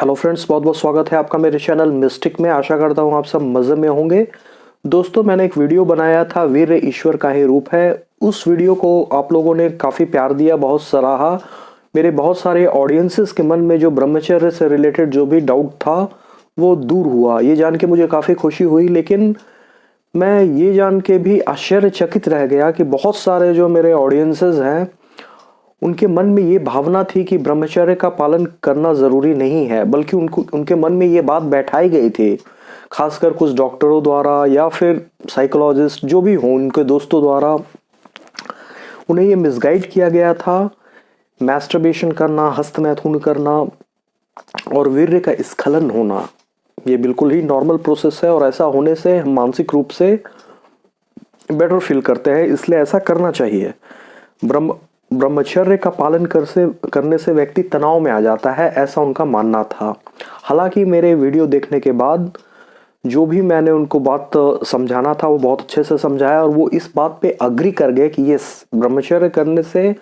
Hello friends, बहुत बहुत स्वागत है आपका मेरे चैनल मिस्टिक में। आशा करता हूँ आप सब मज़े में होंगे। दोस्तों, मैंने एक वीडियो बनाया था, वीर ईश्वर का ही रूप है। उस वीडियो को आप लोगों ने काफ़ी प्यार दिया, बहुत सराहा। मेरे बहुत सारे ऑडियंसेस के मन में जो ब्रह्मचर्य से रिलेटेड जो भी डाउट था वो दूर हुआ। ये जान के मुझे काफ़ी खुशी हुई, लेकिन मैं ये जान के भी आश्चर्यचकित रह गया कि बहुत सारे जो मेरे ऑडियंसेस हैं उनके मन में ये भावना थी कि ब्रह्मचर्य का पालन करना ज़रूरी नहीं है, बल्कि उनके मन में ये बात बैठाई गई थी, खासकर कुछ डॉक्टरों द्वारा या फिर साइकोलॉजिस्ट जो भी हों, उनके दोस्तों द्वारा उन्हें ये मिसगाइड किया गया था। मैस्टरबेशन करना, हस्तमैथुन करना और वीर्य का स्खलन होना ये बिल्कुल ही नॉर्मल प्रोसेस है, और ऐसा होने से हम मानसिक रूप से बेटर फील करते हैं, इसलिए ऐसा करना चाहिए। ब्रह्मचर्य का पालन करने से व्यक्ति तनाव में आ जाता है, ऐसा उनका मानना था। हालांकि मेरे वीडियो देखने के बाद जो भी मैंने उनको बात समझाना था वो बहुत अच्छे से समझाया, और वो इस बात पे अग्री कर गए कि यस, ब्रह्मचर्य करने से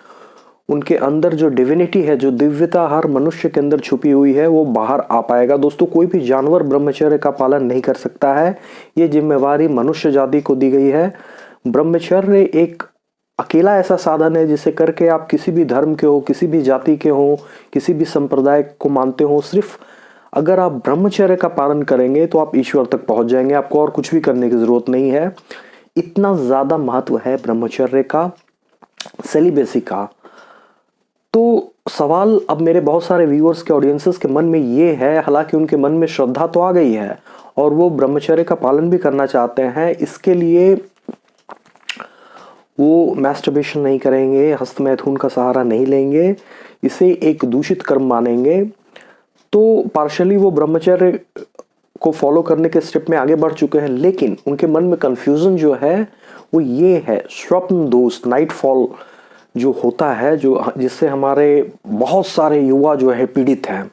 उनके अंदर जो डिविनिटी है, जो दिव्यता हर मनुष्य के अंदर छुपी हुई है, वो बाहर आ पाएगा। दोस्तों, कोई भी जानवर ब्रह्मचर्य का पालन नहीं कर सकता है, ये जिम्मेवारी मनुष्य जाति को दी गई है। ब्रह्मचर्य एक अकेला ऐसा साधन है जिसे करके आप किसी भी धर्म के हो, किसी भी जाति के हो, किसी भी संप्रदाय को मानते हो, सिर्फ अगर आप ब्रह्मचर्य का पालन करेंगे तो आप ईश्वर तक पहुंच जाएंगे। आपको और कुछ भी करने की जरूरत नहीं है। इतना ज्यादा महत्व है ब्रह्मचर्य का, सेलिबेसी का। तो सवाल अब मेरे बहुत सारे व्यूअर्स के, ऑडियंसेस के मन में ये है, हालांकि उनके मन में श्रद्धा तो आ गई है और वो ब्रह्मचर्य का पालन भी करना चाहते हैं, इसके लिए वो मैस्टरबेशन नहीं करेंगे, हस्तमैथुन का सहारा नहीं लेंगे, इसे एक दूषित कर्म मानेंगे, तो पार्शली वो ब्रह्मचर्य को फॉलो करने के स्टेप में आगे बढ़ चुके हैं। लेकिन उनके मन में कंफ्यूजन जो है वो ये है, स्वप्न दोष, नाइट फॉल जो होता है, जो जिससे हमारे बहुत सारे युवा जो है पीड़ित हैं,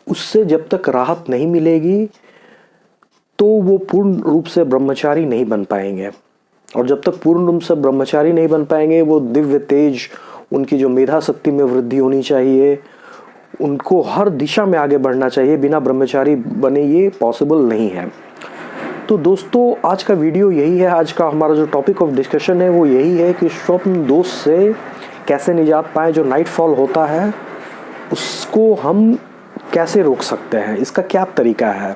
उससे जब तक राहत नहीं मिलेगी तो वो पूर्ण रूप से ब्रह्मचारी नहीं बन पाएंगे। और जब तक पूर्ण रूप से ब्रह्मचारी नहीं बन पाएंगे, वो दिव्य तेज, उनकी जो मेधा शक्ति में वृद्धि होनी चाहिए, उनको हर दिशा में आगे बढ़ना चाहिए, बिना ब्रह्मचारी बने ये पॉसिबल नहीं है। तो दोस्तों, आज का वीडियो यही है, आज का हमारा जो टॉपिक ऑफ डिस्कशन है वो यही है कि स्वप्न दोष से कैसे निजात पाएं। जो नाइट फॉल होता है उसको हम कैसे रोक सकते हैं, इसका क्या तरीका है।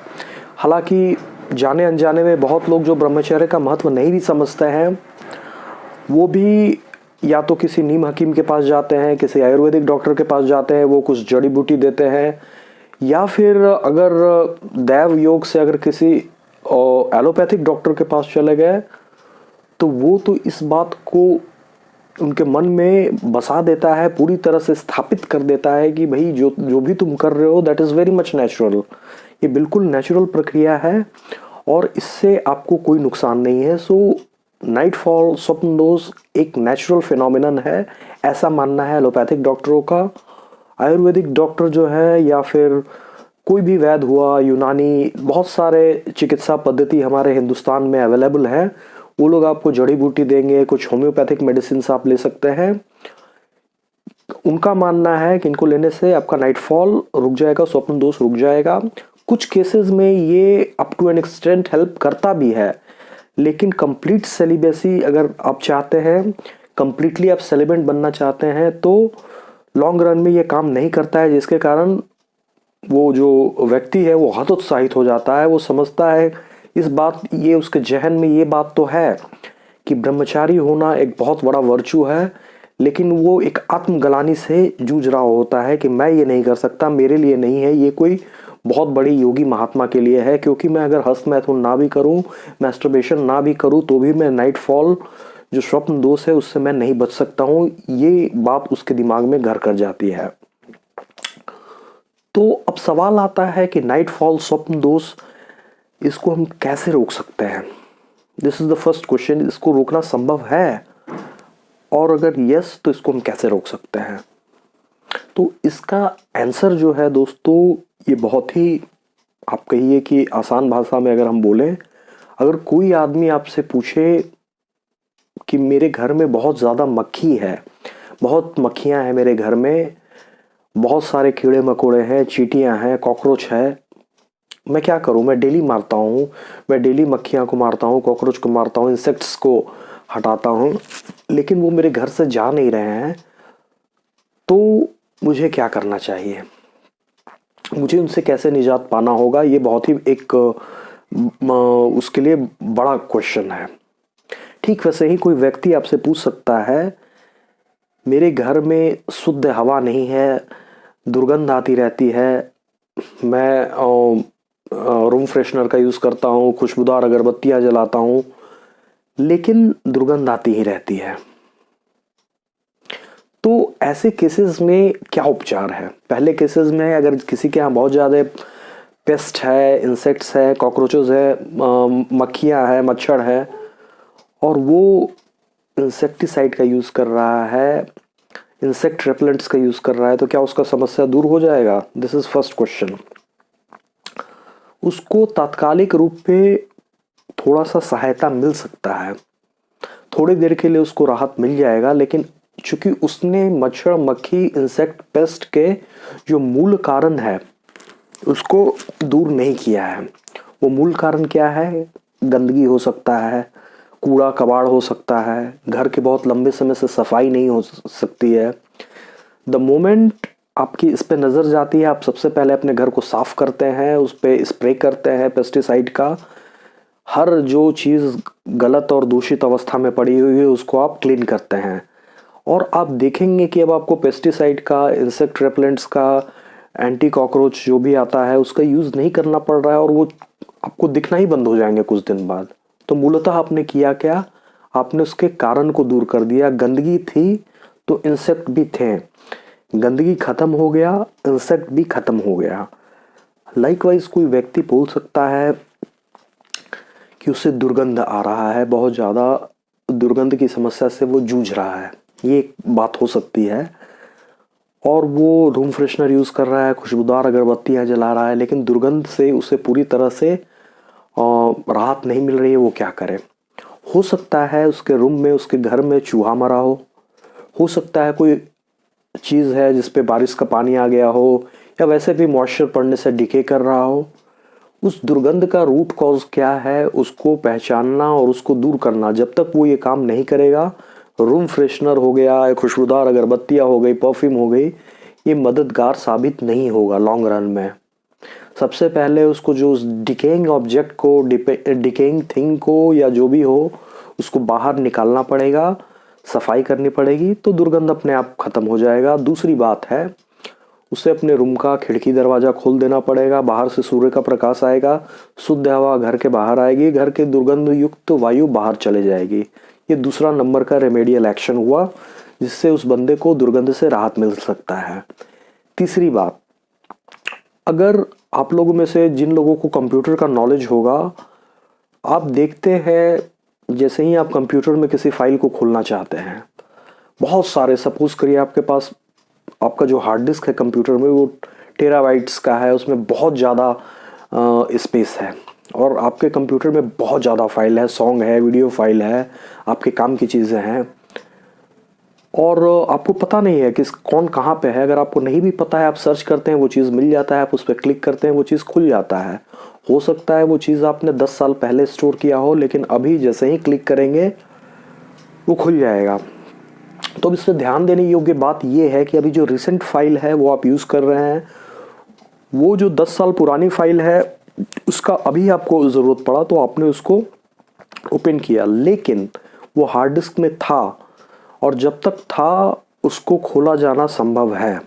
हालांकि जाने अनजाने में बहुत लोग जो ब्रह्मचर्य का महत्व नहीं भी समझते हैं, वो भी या तो किसी नीम हकीम के पास जाते हैं, किसी आयुर्वेदिक डॉक्टर के पास जाते हैं, वो कुछ जड़ी बूटी देते हैं, या फिर अगर दैव योग से अगर किसी एलोपैथिक डॉक्टर के पास चले गए तो वो तो इस बात को उनके मन में बसा देता है, पूरी तरह से स्थापित कर देता है कि भाई जो भी तुम कर रहे हो that is very much natural, ये बिल्कुल नेचुरल प्रक्रिया है और इससे आपको कोई नुकसान नहीं है। सो नाइट फॉल, स्वप्न दोष एक नेचुरल फिनोमिनन है, ऐसा मानना है एलोपैथिक डॉक्टरों का। आयुर्वेदिक डॉक्टर जो है या फिर कोई भी वैद्य हुआ, यूनानी, बहुत सारे चिकित्सा पद्धति हमारे हिंदुस्तान में अवेलेबल है, वो लोग आपको जड़ी बूटी देंगे, कुछ होम्योपैथिक मेडिसिन आप ले सकते हैं। उनका मानना है कि इनको लेने से आपका नाइट फॉल रुक जाएगा, स्वप्न दोष रुक जाएगा। कुछ केसेस में ये up to an extent help करता भी है, लेकिन कंप्लीट सेलिबेसी अगर आप चाहते हैं, कंप्लीटली आप सेलिबेंट बनना चाहते हैं, तो लॉन्ग रन में ये काम नहीं करता है, जिसके कारण वो जो व्यक्ति है वो हतोत्साहित हो जाता है। वो समझता है इस बात, ये उसके जहन में ये बात तो है कि ब्रह्मचारी होना एक बहुत बड़ा वर्चू है, लेकिन वो एक आत्मग्लानि से जूझ रहा होता है कि मैं ये नहीं कर सकता, मेरे लिए नहीं है, ये कोई बहुत बड़ी योगी महात्मा के लिए है, क्योंकि मैं अगर हस्तमैथुन ना भी करूं, मैस्टरबेशन ना भी करूं, तो भी मैं नाइट फॉल जो स्वप्न दोष है उससे मैं नहीं बच सकता हूं। ये बात उसके दिमाग में घर कर जाती है। तो अब सवाल आता है कि नाइट फॉल, स्वप्न दोष, इसको हम कैसे रोक सकते हैं। This is the first question. इसको रोकना संभव है, और अगर यस तो इसको हम कैसे रोक सकते हैं। तो इसका आंसर जो है दोस्तों, ये बहुत ही, आप कहिए कि आसान भाषा में अगर हम बोलें, अगर कोई आदमी आपसे पूछे कि मेरे घर में बहुत ज़्यादा मक्खी है, बहुत मक्खियां हैं मेरे घर में, बहुत सारे कीड़े मकोड़े हैं, चींटियां हैं, कॉकरोच है। मैं क्या करूं, मैं डेली मारता हूं, मैं डेली मक्खियां को मारता हूं, कॉकरोच को मारता हूं, इंसेक्ट्स को हटाता हूं, लेकिन वो मेरे घर से जा नहीं रहे हैं। तो मुझे क्या करना चाहिए, मुझे उनसे कैसे निजात पाना होगा, ये बहुत ही एक उसके लिए बड़ा क्वेश्चन है। ठीक वैसे ही कोई व्यक्ति आपसे पूछ सकता है, मेरे घर में शुद्ध हवा नहीं है, दुर्गंध आती रहती है, मैं रूम फ्रेशनर का यूज़ करता हूँ, खुशबूदार अगरबत्तियाँ जलाता हूँ, लेकिन दुर्गंध आती ही रहती है। तो ऐसे केसेस में क्या उपचार है? पहले केसेस में अगर किसी के यहाँ बहुत ज़्यादा पेस्ट है, इंसेक्ट्स है, कॉकरोचेस है, मक्खियाँ है, मच्छर है, और वो इंसेक्टिसाइड का यूज़ कर रहा है, इंसेक्ट रेपेलेंट्स का यूज़ कर रहा है, तो क्या उसका समस्या दूर हो जाएगा? This is first question. उसको तात्कालिक रूप पे थोड़ा सा सहायता मिल सकता है, थोड़ी देर के लिए उसको राहत मिल जाएगा, लेकिन चूंकि उसने मच्छर, मक्खी, इंसेक्ट पेस्ट के जो मूल कारण है उसको दूर नहीं किया है। वो मूल कारण क्या है? गंदगी हो सकता है, कूड़ा कबाड़ हो सकता है, घर के बहुत लंबे समय से सफाई नहीं हो सकती है। द मोमेंट आपकी इस पे नज़र जाती है, आप सबसे पहले अपने घर को साफ करते हैं, उस पर स्प्रे करते हैं पेस्टिसाइड का। हर जो चीज़ गलत और दूषित अवस्था में पड़ी हुई है उसको आप क्लीन करते हैं, और आप देखेंगे कि अब आपको पेस्टिसाइड का, इंसेक्ट रेपेलेंट्स का, एंटी कॉकरोच जो भी आता है उसका यूज़ नहीं करना पड़ रहा है, और वो आपको दिखना ही बंद हो जाएंगे कुछ दिन बाद। तो मूलतः आपने किया क्या? आपने उसके कारण को दूर कर दिया। गंदगी थी तो इंसेक्ट भी थे, गंदगी खत्म हो गया, इंसेक्ट भी खत्म हो गया। लाइकवाइज कोई व्यक्ति बोल सकता है कि उसे दुर्गंध आ रहा है, बहुत ज़्यादा दुर्गंध की समस्या से वो जूझ रहा है, ये एक बात हो सकती है, और वो रूम फ्रेशनर यूज़ कर रहा है, खुशबूदार अगरबत्तियाँ जला रहा है, लेकिन दुर्गंध से उसे पूरी तरह से राहत नहीं मिल रही है। वो क्या करे? हो सकता है उसके रूम में, उसके घर में चूहा मरा हो सकता है कोई चीज़ है जिस पे बारिश का पानी आ गया हो, या वैसे भी मॉइस्चर पड़ने से डिके कर रहा हो। उस दुर्गंध का रूट कॉज क्या है उसको पहचानना और उसको दूर करना, जब तक वो ये काम नहीं करेगा, रूम फ्रेशनर हो गया, खुशबूदार अगरबत्तियाँ हो गई, परफ्यूम हो गई, ये मददगार साबित नहीं होगा लॉन्ग रन में। सबसे पहले उसको जो उस डिकेइंग ऑब्जेक्ट को, डिकेइंग थिंग को, या जो भी हो, उसको बाहर निकालना पड़ेगा, सफाई करनी पड़ेगी, तो दुर्गंध अपने आप खत्म हो जाएगा। दूसरी बात है, उसे अपने रूम का खिड़की दरवाज़ा खोल देना पड़ेगा, बाहर से सूर्य का प्रकाश आएगा, शुद्ध हवा घर के बाहर आएगी, घर के दुर्गंध युक्त वायु बाहर चले जाएगी। ये दूसरा नंबर का रेमेडियल एक्शन हुआ जिससे उस बंदे को दुर्गंध से राहत मिल सकता है। तीसरी बात, अगर आप लोगों में से जिन लोगों को कंप्यूटर का नॉलेज होगा, आप देखते हैं जैसे ही आप कंप्यूटर में किसी फाइल को खोलना चाहते हैं, बहुत सारे, सपोज करिए आपके पास, आपका जो हार्ड डिस्क है कंप्यूटर में वो टेराबाइट्स का है, उसमें बहुत ज़्यादा स्पेस है, और आपके कंप्यूटर में बहुत ज़्यादा फाइल है, सॉन्ग है, वीडियो फाइल है, आपके काम की चीज़ें हैं, और आपको पता नहीं है कि कौन कहाँ पे है। अगर आपको नहीं भी पता है, आप सर्च करते हैं, वो चीज़ मिल जाता है, आप उस पर क्लिक करते हैं, वो चीज़ खुल जाता है। हो सकता है वो चीज़ आपने 10 साल पहले स्टोर किया हो, लेकिन अभी जैसे ही क्लिक करेंगे वो खुल जाएगा। तो अब इससे ध्यान देने योग्य बात ये है कि अभी जो रिसेंट फाइल है वो आप यूज़ कर रहे हैं, वो जो 10 साल पुरानी फाइल है उसका अभी आपको ज़रूरत पड़ा तो आपने उसको ओपन किया, लेकिन वो हार्ड डिस्क में था, और जब तक था उसको खोला जाना संभव है।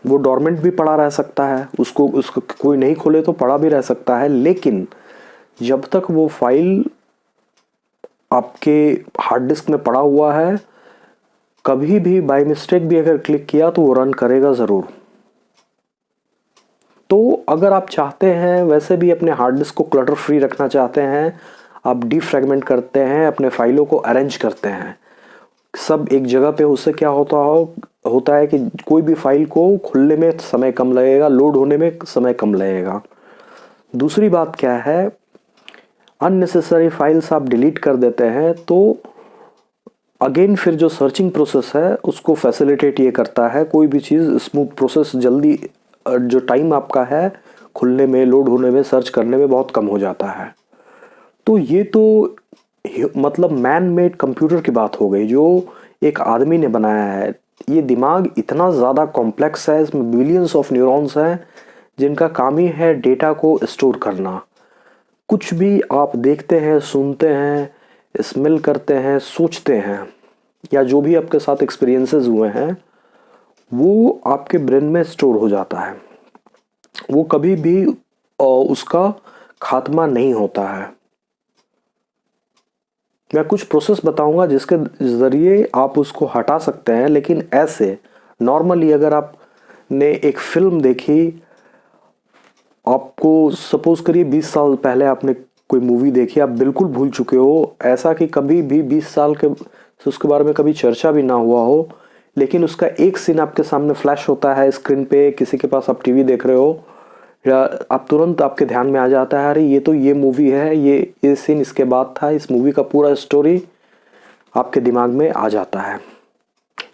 वो डॉर्मेंट भी पड़ा रह सकता है, उसको कोई नहीं खोले तो पड़ा भी रह सकता है, लेकिन जब तक वो फाइल आपके हार्ड डिस्क में पड़ा हुआ है, कभी भी बाय मिस्टेक भी अगर क्लिक किया तो वो रन करेगा ज़रूर। तो अगर आप चाहते हैं, वैसे भी अपने हार्ड डिस्क को क्लटर फ्री रखना चाहते हैं, आप डीफ्रैगमेंट करते हैं, अपने फाइलों को अरेंज करते हैं सब एक जगह पे, उससे क्या होता है कि कोई भी फाइल को खुलने में समय कम लगेगा, लोड होने में समय कम लगेगा। दूसरी बात क्या है, अननेसेसरी फाइल्स आप डिलीट कर देते हैं, तो अगेन फिर जो सर्चिंग प्रोसेस है उसको फैसिलिटेट ये करता है, कोई भी चीज़ स्मूथ प्रोसेस, जल्दी जो टाइम आपका है खुलने में, लोड होने में, सर्च करने में बहुत कम हो जाता है। तो ये तो मतलब मैन मेड कंप्यूटर की बात हो गई जो एक आदमी ने बनाया है। ये दिमाग इतना ज़्यादा कॉम्प्लेक्स है, इसमें बिलियंस ऑफ न्यूरॉन्स हैं जिनका काम ही है डेटा को स्टोर करना। कुछ भी आप देखते हैं, सुनते हैं, स्मेल करते हैं, सोचते हैं, या जो भी आपके साथ एक्सपीरियंसेस हुए हैं वो आपके ब्रेन में स्टोर हो जाता है। वो कभी भी उसका खात्मा नहीं होता है। मैं कुछ प्रोसेस बताऊंगा जिसके ज़रिए आप उसको हटा सकते हैं, लेकिन ऐसे नॉर्मली अगर आपने एक फिल्म देखी, आपको सपोज करिए 20 साल पहले आपने कोई मूवी देखी, आप बिल्कुल भूल चुके हो, ऐसा कि कभी भी 20 साल के उसके बारे में कभी चर्चा भी ना हुआ हो, लेकिन उसका एक सीन आपके सामने फ्लैश होता है स्क्रीन पे, किसी के पास आप टीवी देख रहे हो, या आप तुरंत आपके ध्यान में आ जाता है अरे ये तो ये मूवी है, ये सीन इसके बाद था, इस मूवी का पूरा स्टोरी आपके दिमाग में आ जाता है।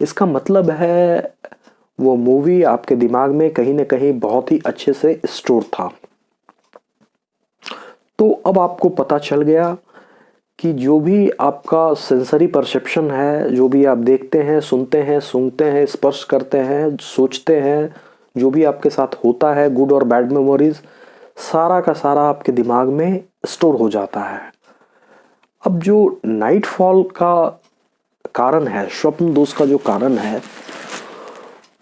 इसका मतलब है वो मूवी आपके दिमाग में कहीं ना कहीं बहुत ही अच्छे से स्टोर था। तो अब आपको पता चल गया कि जो भी आपका सेंसरी परसेप्शन है, जो भी आप देखते हैं, सुनते हैं, सूंघते हैं, स्पर्श करते हैं, सोचते हैं, जो भी आपके साथ होता है, गुड और बैड मेमोरीज, सारा का सारा आपके दिमाग में स्टोर हो जाता है। अब जो नाइटफॉल का कारण है, स्वप्न दोष का जो कारण है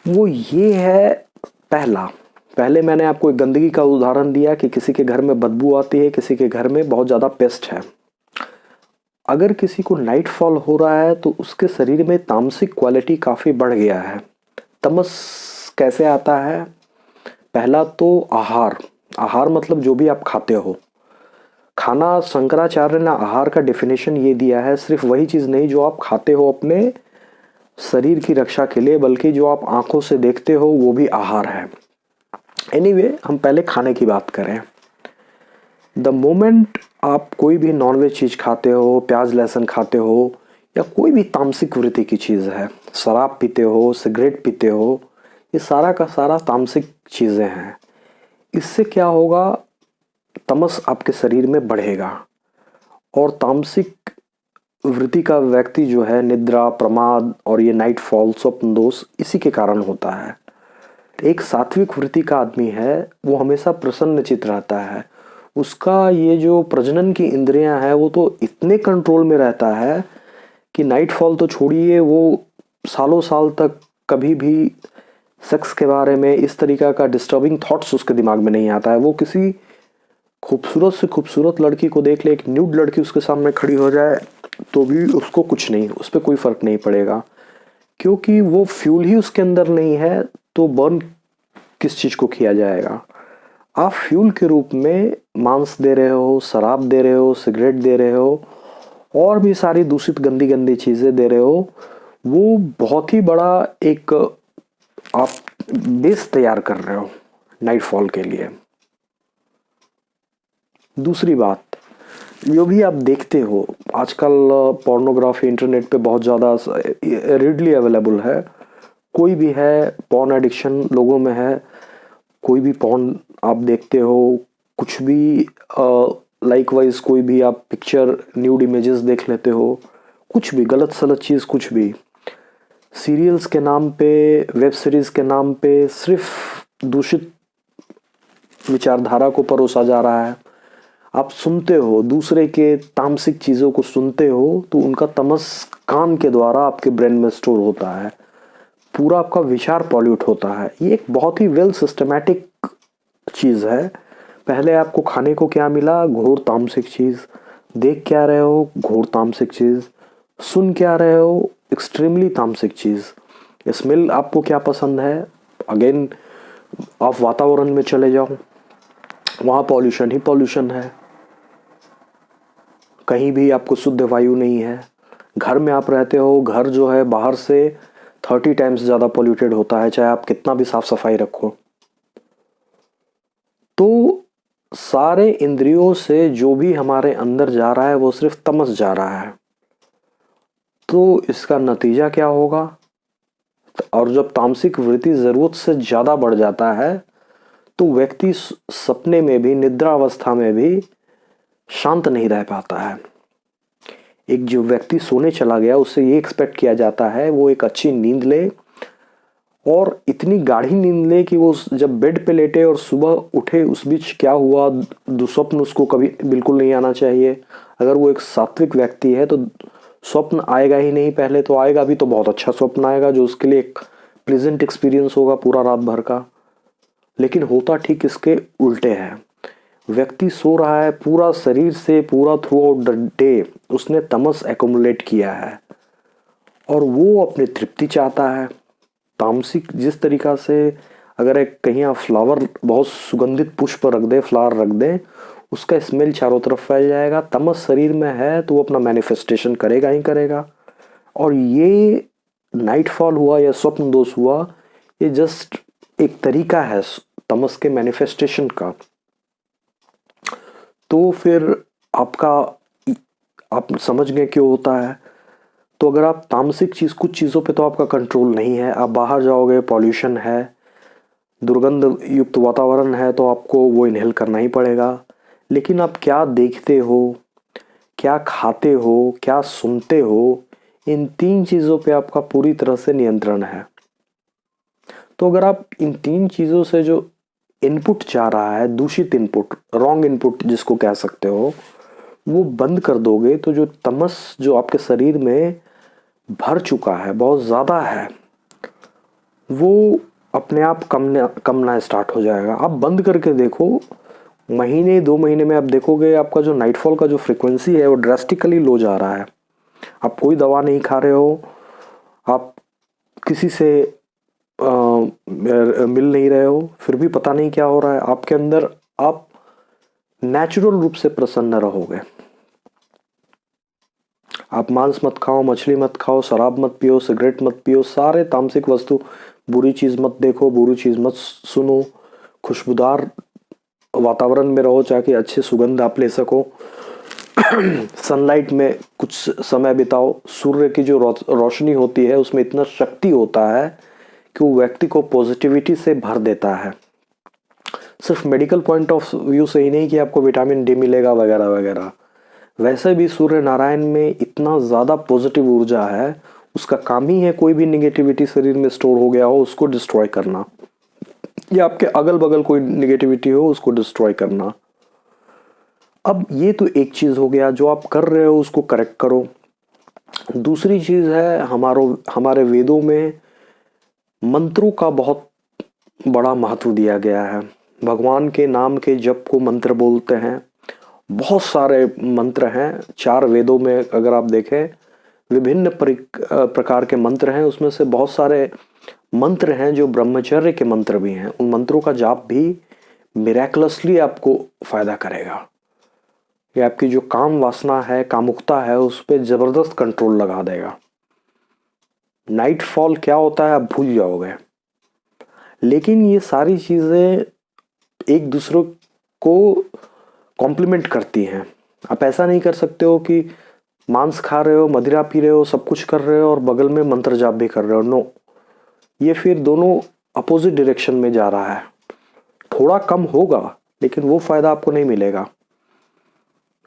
वो ये है। पहले मैंने आपको एक गंदगी का उदाहरण दिया कि किसी के घर में बदबू आती है, किसी के घर में बहुत ज़्यादा पेस्ट है। अगर किसी को नाइटफॉल हो रहा है तो उसके शरीर में तामसिक क्वालिटी काफ़ी बढ़ गया है। तमस कैसे आता है? पहला तो आहार मतलब जो भी आप खाते हो। खाना, शंकराचार्य ने आहार का डेफिनेशन ये दिया है, सिर्फ वही चीज़ नहीं जो आप खाते हो अपने शरीर की रक्षा के लिए, बल्कि जो आप आंखों से देखते हो वो भी आहार है। एनीवे, हम पहले खाने की बात करें। द मोमेंट आप कोई भी नॉनवेज चीज़ खाते हो, प्याज लहसुन खाते हो, या कोई भी तामसिक वृत्ति की चीज़ है, शराब पीते हो, सिगरेट पीते हो, ये सारा का सारा तामसिक चीज़ें हैं। इससे क्या होगा? तमस आपके शरीर में बढ़ेगा, और तामसिक वृत्ति का व्यक्ति जो है, निद्रा, प्रमाद और ये नाइटफॉल, स्वप्न दोष इसी के कारण होता है। एक सात्विक वृत्ति का आदमी है वो हमेशा प्रसन्नचित्त रहता है। उसका ये जो प्रजनन की इंद्रियां हैं वो तो इतने कंट्रोल में रहता है कि नाइटफॉल तो छोड़िए, वो सालों साल तक कभी भी सेक्स के बारे में इस तरीका का डिस्टर्बिंग थॉट्स उसके दिमाग में नहीं आता है। वो किसी खूबसूरत से खूबसूरत लड़की को देख ले, एक न्यूड लड़की उसके सामने खड़ी हो जाए तो भी उसको कुछ नहीं, उस पर कोई फर्क नहीं पड़ेगा, क्योंकि वो फ्यूल ही उसके अंदर नहीं है। तो बर्न किस चीज़ को किया जाएगा? आप फ्यूल के रूप में मांस दे रहे हो, शराब दे रहे हो, सिगरेट दे रहे हो, और भी सारी दूषित गंदी गंदी चीज़ें दे रहे हो। वो बहुत ही बड़ा एक आप बेस तैयार कर रहे हो नाइटफॉल के लिए। दूसरी बात, जो भी आप देखते हो आजकल, पोर्नोग्राफी इंटरनेट पे बहुत ज़्यादा रेडली अवेलेबल है। कोई भी है, पॉर्न एडिक्शन लोगों में है, कोई भी पॉर्न आप देखते हो, कुछ भी लाइकवाइज कोई भी आप पिक्चर, न्यूड इमेजेस देख लेते हो, कुछ भी गलत सलत चीज़, कुछ भी सीरियल्स के नाम पे, वेब सीरीज़ के नाम पे सिर्फ दूषित विचारधारा को परोसा जा रहा है। आप सुनते हो दूसरे के तामसिक चीज़ों को, सुनते हो तो उनका तमस कान के द्वारा आपके ब्रेन में स्टोर होता है, पूरा आपका विचार पॉल्यूट होता है। ये एक बहुत ही वेल सिस्टमैटिक चीज़ है। पहले आपको खाने को क्या मिला? घोर तामसिक चीज़। देख क्या रहे हो? घोर तामसिक चीज़। सुन क्या रहे हो? एक्सट्रीमली तामसिक चीज़। स्मेल आपको क्या पसंद है? अगेन आप वातावरण में चले जाओ, वहाँ पॉल्यूशन ही पॉल्यूशन है, कहीं भी आपको शुद्ध वायु नहीं है। घर में आप रहते हो, घर जो है बाहर से 30 टाइम्स ज़्यादा पॉल्यूटेड होता है, चाहे आप कितना भी साफ सफाई रखो। तो सारे इंद्रियों से जो भी हमारे अंदर जा रहा है वो सिर्फ तमस जा रहा है। तो इसका नतीजा क्या होगा? और जब तामसिक वृत्ति जरूरत से ज्यादा बढ़ जाता है तो व्यक्ति सपने में भी, निद्रा अवस्था में भी शांत नहीं रह पाता है। एक जो व्यक्ति सोने चला गया उससे ये एक्सपेक्ट किया जाता है वो एक अच्छी नींद ले, और इतनी गाढ़ी नींद ले कि वो जब बेड पे लेटे और सुबह उठे उस बीच क्या हुआ दुस्वप्न उसको कभी बिल्कुल नहीं आना चाहिए। अगर वो एक सात्विक व्यक्ति है तो स्वप्न आएगा ही नहीं, पहले तो आएगा भी तो बहुत अच्छा स्वप्न आएगा जो उसके लिए एक प्लेजेंट एक्सपीरियंस होगा पूरा रात भर का। लेकिन होता ठीक इसके उल्टे है। व्यक्ति सो रहा है, पूरा शरीर से पूरा थ्रू आउट द डे उसने तमस एक्युमुलेट किया है और वो अपनी तृप्ति चाहता है। तामसिक जिस तरीका से अगर एक कहीं आप फ्लावर, बहुत सुगंधित पुष्प रख दे, फ्लावर रख दे, उसका स्मेल चारों तरफ फैल जाएगा। तमस शरीर में है तो वो अपना मैनिफेस्टेशन करेगा ही करेगा। और ये नाइटफॉल हुआ या स्वप्न दोष हुआ, ये जस्ट एक तरीका है तमस के मैनिफेस्टेशन का। तो फिर आप समझ गए क्यों होता है। तो अगर आप तामसिक कुछ चीज़ों पे तो आपका कंट्रोल नहीं है, आप बाहर जाओगे, पॉल्यूशन है, दुर्गंध युक्त वातावरण है, तो आपको वो इनहेल करना ही पड़ेगा। लेकिन आप क्या देखते हो, क्या खाते हो, क्या सुनते हो, इन 3 चीज़ों पे आपका पूरी तरह से नियंत्रण है। तो अगर आप इन 3 चीज़ों से जो इनपुट जा रहा है, दूषित इनपुट, रॉन्ग इनपुट जिसको कह सकते हो, वो बंद कर दोगे तो जो तमस जो आपके शरीर में भर चुका है, बहुत ज़्यादा है, वो अपने आप कमना स्टार्ट हो जाएगा। आप बंद करके देखो, महीने 2 महीने में आप देखोगे आपका जो नाइटफॉल का जो फ्रीक्वेंसी है वो ड्रास्टिकली लो जा रहा है। आप कोई दवा नहीं खा रहे हो, आप किसी से मिल नहीं रहे हो, फिर भी पता नहीं क्या हो रहा है आपके अंदर। आप नेचुरल रूप से प्रसन्न रहोगे। आप मांस मत खाओ, मछली मत खाओ, शराब मत पियो, सिगरेट मत पियो, सारे तामसिक वस्तु, बुरी चीज़ मत देखो, बुरी चीज़ मत सुनो, खुशबूदार वातावरण में रहो ताकि अच्छे सुगंध आप ले सको। सनलाइट में कुछ समय बिताओ। सूर्य की जो रोशनी होती है उसमें इतना शक्ति होता है कि वो व्यक्ति को पॉजिटिविटी से भर देता है। सिर्फ मेडिकल पॉइंट ऑफ व्यू से ही नहीं कि आपको विटामिन डी मिलेगा वगैरह वगैरह, वैसे भी सूर्य नारायण में इतना ज़्यादा पॉजिटिव ऊर्जा है, उसका काम ही है कोई भी निगेटिविटी शरीर में स्टोर हो गया हो उसको डिस्ट्रॉय करना, या आपके अगल बगल कोई निगेटिविटी हो उसको डिस्ट्रॉय करना। अब ये तो एक चीज़ हो गया, जो आप कर रहे हो उसको करेक्ट करो। दूसरी चीज़ है, हमारे वेदों में मंत्रों का बहुत बड़ा महत्व दिया गया है। भगवान के नाम के जप को मंत्र बोलते हैं। बहुत सारे मंत्र हैं 4 वेदों में, अगर आप देखें विभिन्न प्रकार के मंत्र हैं। उसमें से बहुत सारे मंत्र हैं जो ब्रह्मचर्य के मंत्र भी हैं। उन मंत्रों का जाप भी मिरेकलसली आपको फायदा करेगा। ये आपकी जो काम वासना है, कामुकता है, उस पर जबरदस्त कंट्रोल लगा देगा। नाइटफॉल क्या होता है आप भूल जाओगे। लेकिन ये सारी चीजें एक दूसरे को कॉम्प्लीमेंट करती हैं। आप ऐसा नहीं कर सकते हो कि मांस खा रहे हो, मदिरा पी रहे हो, सब कुछ कर रहे हो और बगल में मंत्र जाप भी कर रहे हो। नो, ये फिर दोनों अपोजिट डायरेक्शन में जा रहा है। थोड़ा कम होगा लेकिन वो फायदा आपको नहीं मिलेगा।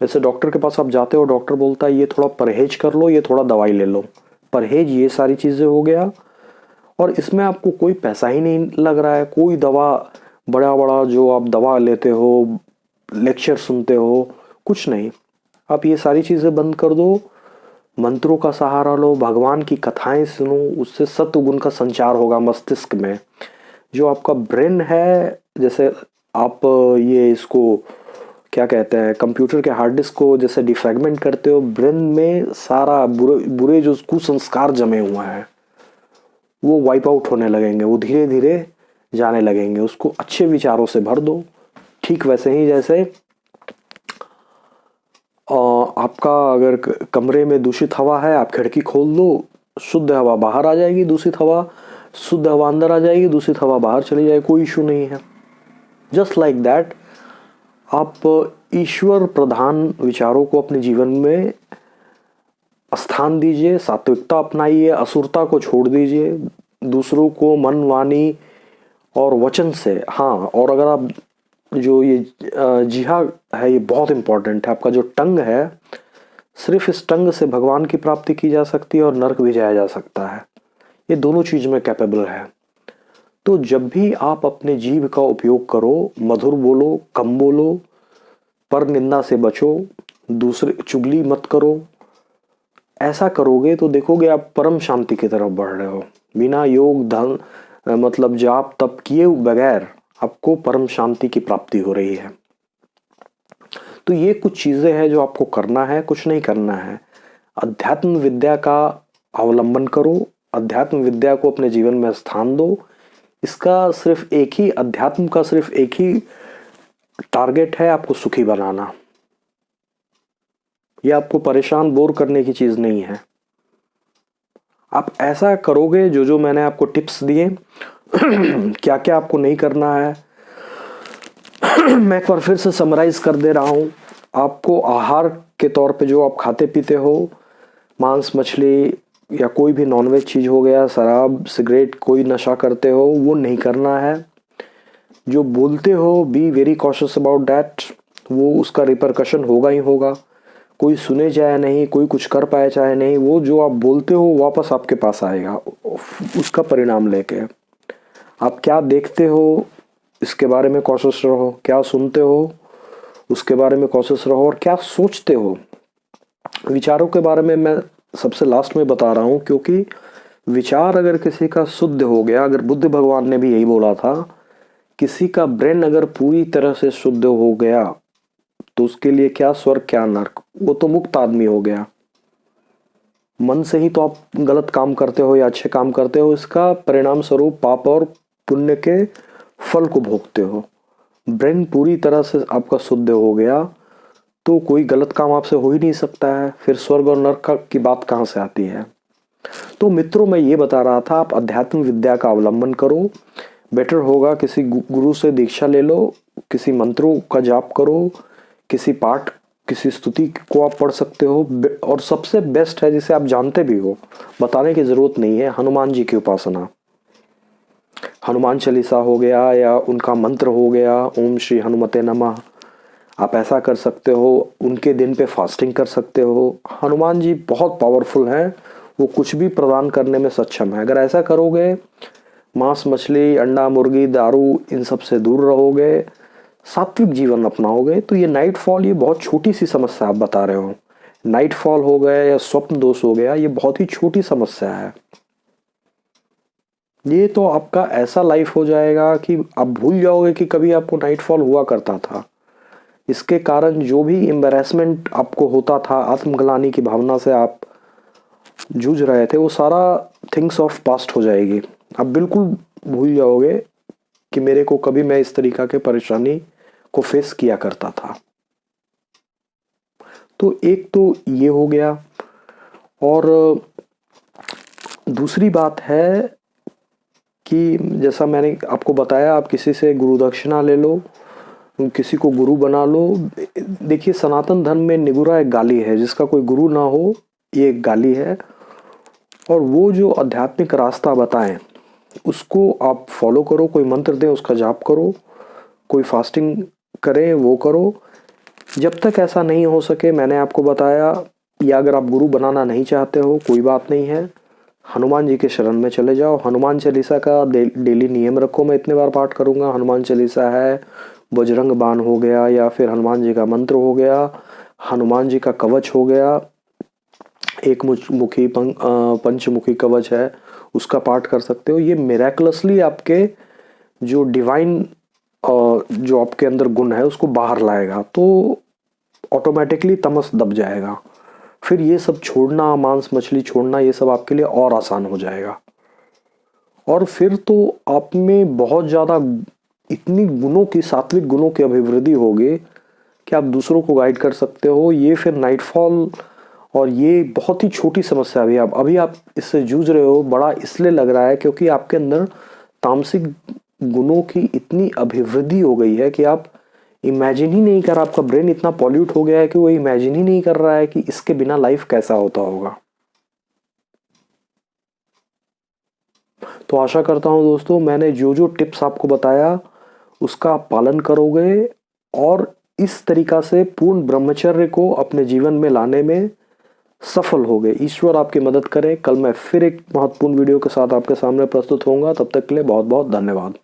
जैसे डॉक्टर के पास आप जाते हो, डॉक्टर बोलता है ये थोड़ा परहेज कर लो, ये थोड़ा दवाई ले लो। परहेज ये सारी चीज़ें हो गया, और इसमें आपको कोई पैसा ही नहीं लग रहा है। कोई दवा बड़ा बड़ा जो आप दवा लेते हो, लेक्चर सुनते हो, कुछ नहीं। आप ये सारी चीज़ें बंद कर दो, मंत्रों का सहारा लो, भगवान की कथाएं सुनो, उससे सत्वगुण का संचार होगा मस्तिष्क में। जो आपका ब्रेन है, जैसे आप ये इसको क्या कहते हैं, कंप्यूटर के हार्ड डिस्क को जैसे डिफ्रैगमेंट करते हो, ब्रेन में सारा बुरे जो कुसंस्कार जमे हुए हैं वो वाइप आउट होने लगेंगे, वो धीरे धीरे जाने लगेंगे। उसको अच्छे विचारों से भर दो। ठीक वैसे ही जैसे आपका अगर कमरे में दूषित हवा है, आप खिड़की खोल दो, शुद्ध हवा बाहर आ जाएगी, शुद्ध हवा अंदर आ जाएगी, दूषित हवा बाहर चली जाएगी, कोई इशू नहीं है। जस्ट लाइक दैट आप ईश्वर प्रधान विचारों को अपने जीवन में स्थान दीजिए, सात्विकता अपनाइए, असुरता को छोड़ दीजिए, दूसरों को मन, वाणी और वचन से, हाँ, और अगर आप जो ये जिहा है, ये बहुत इंपॉर्टेंट है। आपका जो टंग है, सिर्फ इस टंग से भगवान की प्राप्ति की जा सकती है और नरक भी जाया जा सकता है। ये दोनों चीज में कैपेबल है। तो जब भी आप अपने जीभ का उपयोग करो, मधुर बोलो, कम बोलो, पर निंदा से बचो, दूसरे चुगली मत करो। ऐसा करोगे तो देखोगे आप परम शांति की तरफ बढ़ रहे हो। बिना योग धन मतलब जाप तप किए बगैर आपको परम शांति की प्राप्ति हो रही है। तो ये कुछ चीजें हैं जो आपको करना है, कुछ नहीं करना है। अध्यात्म विद्या का अवलंबन करो, अध्यात्म विद्या को अपने जीवन में स्थान दो। इसका सिर्फ एक ही, अध्यात्म का सिर्फ एक ही टारगेट है, आपको सुखी बनाना। यह आपको परेशान बोर करने की चीज नहीं है। आप ऐसा करोगे, जो जो मैंने आपको टिप्स दिए क्या क्या आपको नहीं करना है, मैं एक बार फिर से समराइज कर दे रहा हूं। आपको आहार के तौर पे जो आप खाते पीते हो, मांस मछली या कोई भी नॉनवेज चीज हो गया, शराब सिगरेट, कोई नशा करते हो, वो नहीं करना है। जो बोलते हो, be very cautious about that. वो उसका रिपरकशन होगा ही होगा। कोई सुने चाहे नहीं, कोई कुछ कर पाए चाहे नहीं, वो जो आप बोलते हो वापस आपके पास आएगा उसका परिणाम लेके। आप क्या देखते हो इसके बारे में कॉशियस रहो, क्या सुनते हो उसके बारे में कॉशियस रहो, और क्या सोचते हो। विचारों के बारे में मैं सबसे लास्ट में बता रहा हूं, क्योंकि विचार अगर किसी का शुद्ध हो गया, अगर बुद्ध भगवान ने भी यही बोला था, किसी का ब्रेन अगर पूरी तरह से शुद्ध हो गया तो उसके लिए क्या स्वर्ग क्या नरक, वो तो मुक्त आदमी हो गया। मन से ही तो आप गलत काम करते हो या अच्छे काम करते हो, इसका परिणाम स्वरूप पाप और पुण्य के फल को भोगते हो। ब्रेन पूरी तरह से आपका शुद्ध हो गया तो कोई गलत काम आपसे हो ही नहीं सकता है, फिर स्वर्ग और नरक की बात कहां से आती है। तो मित्रों, मैं ये बता रहा था, आप अध्यात्म विद्या का अवलंबन करो। बेटर होगा किसी गुरु से दीक्षा ले लो, किसी मंत्रों का जाप करो, किसी पाठ, किसी स्तुति को आप पढ़ सकते हो। और सबसे बेस्ट है, जिसे आप जानते भी हो, बताने की जरूरत नहीं है, हनुमान जी की उपासना। हनुमान चालीसा हो गया या उनका मंत्र हो गया, ओम श्री हनुमते नमः, आप ऐसा कर सकते हो। उनके दिन पे फास्टिंग कर सकते हो। हनुमान जी बहुत पावरफुल हैं, वो कुछ भी प्रदान करने में सक्षम है। अगर ऐसा करोगे, मांस मछली अंडा मुर्गी दारू इन सब से दूर रहोगे, सात्विक जीवन अपनाओगे, तो ये नाइट फॉल, ये बहुत छोटी सी समस्या आप बता रहे हो। नाइट फॉल हो गया या स्वप्न दोष हो गया, ये बहुत ही छोटी समस्या है। ये तो आपका ऐसा लाइफ हो जाएगा कि आप भूल जाओगे कि कभी आपको नाइट फॉल हुआ करता था। इसके कारण जो भी एम्बैरेसमेंट आपको होता था, आत्मग्लानि की भावना से आप जूझ रहे थे, वो सारा थिंग्स ऑफ पास्ट हो जाएगी। आप बिल्कुल भूल जाओगे कि मेरे को कभी मैं इस तरीका के परेशानी को फेस किया करता था। तो एक तो ये हो गया, और दूसरी बात है कि जैसा मैंने आपको बताया, आप किसी से गुरु दक्षिणा ले लो, किसी को गुरु बना लो। देखिए, सनातन धर्म में निगुरा एक गाली है, जिसका कोई गुरु ना हो ये एक गाली है। और वो जो आध्यात्मिक रास्ता बताएं उसको आप फॉलो करो, कोई मंत्र दें उसका जाप करो, कोई फास्टिंग करे वो करो। जब तक ऐसा नहीं हो सके, मैंने आपको बताया, या अगर आप गुरु बनाना नहीं चाहते हो, कोई बात नहीं है, हनुमान जी के शरण में चले जाओ। हनुमान चालीसा का डेली नियम रखो, मैं इतने बार पाठ करूंगा। हनुमान चालीसा है, बजरंग बाण हो गया, या फिर हनुमान जी का मंत्र हो गया, हनुमान जी का कवच हो गया, एक मुखी पंचमुखी कवच है, उसका पाठ कर सकते हो। ये मिरेकलसली आपके जो डिवाइन जो आपके अंदर गुण है उसको बाहर लाएगा, तो ऑटोमेटिकली तमस दब जाएगा। फिर ये सब छोड़ना, मांस मछली छोड़ना, ये सब आपके लिए और आसान हो जाएगा। और फिर तो आप में बहुत ज़्यादा इतनी गुणों की, सात्विक गुणों की अभिवृद्धि होगी कि आप दूसरों को गाइड कर सकते हो। ये फिर नाइटफॉल, और ये बहुत ही छोटी समस्या अभी आप इससे जूझ रहे हो, बड़ा इसलिए लग रहा है क्योंकि आपके अंदर तामसिक गुणों की इतनी अभिवृद्धि हो गई है कि आप इमेजिन ही नहीं कर रहा, आपका ब्रेन इतना पॉल्यूट हो गया है कि वो इमेजिन ही नहीं कर रहा है कि इसके बिना लाइफ कैसा होता होगा। तो आशा करता हूं दोस्तों मैंने जो जो टिप्स आपको बताया उसका आप पालन करोगे और इस तरीका से पूर्ण ब्रह्मचर्य को अपने जीवन में लाने में सफल हो गए। ईश्वर आपकी मदद करे। कल मैं फिर एक महत्वपूर्ण वीडियो के साथ आपके सामने प्रस्तुत होऊंगा। तब तक के लिए बहुत बहुत धन्यवाद।